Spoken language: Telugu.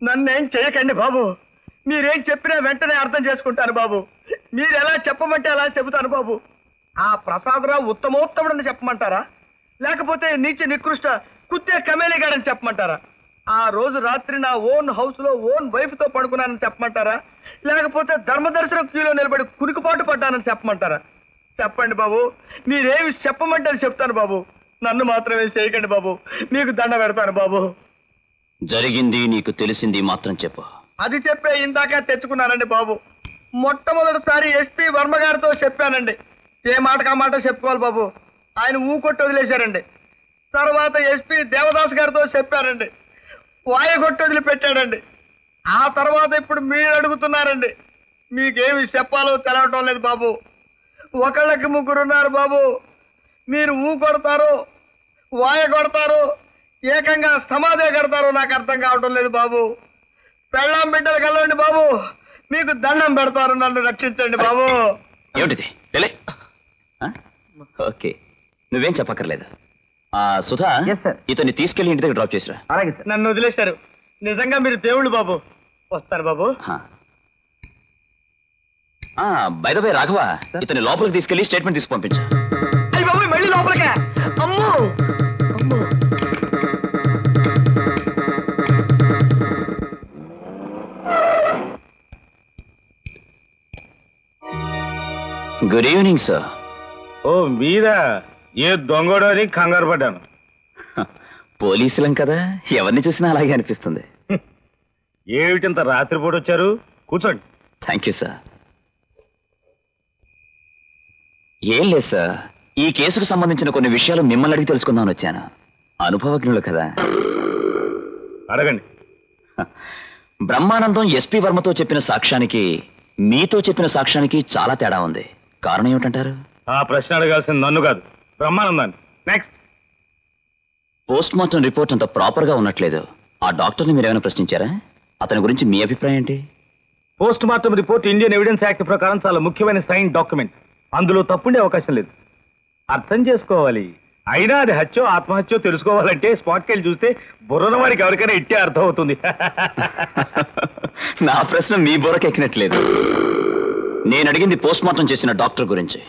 నన్నేం చేయకండి బాబు. మీరేం చెప్పినా వెంటనే అర్థం చేసుకుంటాను బాబు. మీరు ఎలా చెప్పమంటే అలా చెబుతాను బాబు. ఆ ప్రసాదరావు ఉత్తమోత్తముడని చెప్పమంటారా, లేకపోతే నీచ నికృష్ట కుత్తే కమేలిగాడని చెప్పమంటారా? ఆ రోజు రాత్రి నా ఓన్ హౌస్ లో ఓన్ వైఫ్ తో పడుకున్నానని చెప్పమంటారా, లేకపోతే ధర్మదర్శనం క్యూలో నిలబడి కునుకుపాటు పడ్డానని చెప్పమంటారా? చెప్పండి బాబు. మీరేమి చెప్పమంటే అది చెప్తాను బాబు. నన్ను మాత్రమే చేయకండి బాబు. మీకు దండ పెడతాను బాబు. జరిగింది నీకు తెలిసింది మాత్రం చెప్పు. అది చెప్పే ఇందాక తెచ్చుకున్నానండి బాబు. మొట్టమొదటిసారి ఎస్పీ వర్మ గారితో చెప్పానండి. ఏ మాటకా మాట చెప్పుకోవాలి బాబు. ఆయన ఊకొట్టి వదిలేశారండి. తర్వాత ఎస్పీ దేవదాస్ గారితో చెప్పానండి. వాయగొట్టి వదిలిపెట్టాడండి. ఆ తర్వాత ఇప్పుడు మీరు అడుగుతున్నారండి. మీకేమి చెప్పాలో తెలవటం లేదు బాబు. ఒకళ్ళకి ముగ్గురున్నారు బాబు. మీరు కొడతారు, వాయ కొడతారు, ఏకంగా సమాధే కడతారు. నాకు అర్థం కావటం లేదు బాబు. పెళ్ళాం బిడ్డలు కలవండి బాబు. మీకు దండం పెడతారు. నన్ను రక్షించండి బాబు. ఏమిటిది? ఓకే, నువ్వేం చెప్పక్కర్లేదు. సుధా, ఇతన్ని తీసుకెళ్లి ఇంటి దగ్గర డ్రాప్ చేసిరా. అలాగే సార్. నన్ను వదిలేశారు. నిజంగా మీరు దేవుళ్ళు బాబు. వస్తారు బాబు. బై ద వే రాఘవ, ఇతని లోపలికి తీసుకెళ్లి స్టేట్మెంట్ తీసి పంపించు. అయ్యి బాబు, మళ్ళీ లోపలికే. అమ్మో అమ్మో. Good evening sir. ఓ మీరా? ఏ దొంగడో అని కంగారు పడ్డాను. పోలీసులం కదా, ఎవరిని చూసినా అలాగే అనిపిస్తుంది. ఏమిటింత రాత్రిపూట వచ్చారు? కూర్చోండి. Thank you sir. ఏం లేదు సార్, ఈ కేసుకు సంబంధించిన కొన్ని విషయాలు మిమ్మల్ని అడిగి తెలుసుకుందామని వచ్చాను. అనుభవజ్ఞులు కదా. అడగండి. బ్రహ్మానందం ఎస్పీ వర్మతో చెప్పిన సాక్ష్యానికి మీతో చెప్పిన సాక్ష్యానికి చాలా తేడా ఉంది. కారణం ఏమిటంటారు? ఆ ప్రశ్న అడగాల్సింది నన్ను కాదు, బ్రహ్మానందాన్ని. నెక్స్ట్. పోస్ట్ మార్టం రిపోర్ట్ అంత ప్రాపర్ గా ఉన్నట్లేదు. ఆ డాక్టర్ని మీరు ఏమైనా ప్రశ్నించారా? అతని గురించి మీ అభిప్రాయం ఏంటి? Post mortem report Indian evidence act ప్రకారం చాలా ముఖ్యమైన సైన్ డాక్యుమెంట్. అందులో తప్పుండే అవకాశం లేదు. అర్థం చేసుకోవాలి. అయినా అది హత్యో ఆత్మహత్యో తెలుసుకోవాలంటే స్పాట్కి వెళ్ళి చూస్తే బుర్రన వారికి ఎవరికైనా ఇట్టే అర్థం అవుతుంది. నా ప్రశ్న మీ బుర్రకెక్కినట్లేదు. నేను అడిగింది పోస్ట్ మార్టం చేసిన డాక్టర్ గురించి.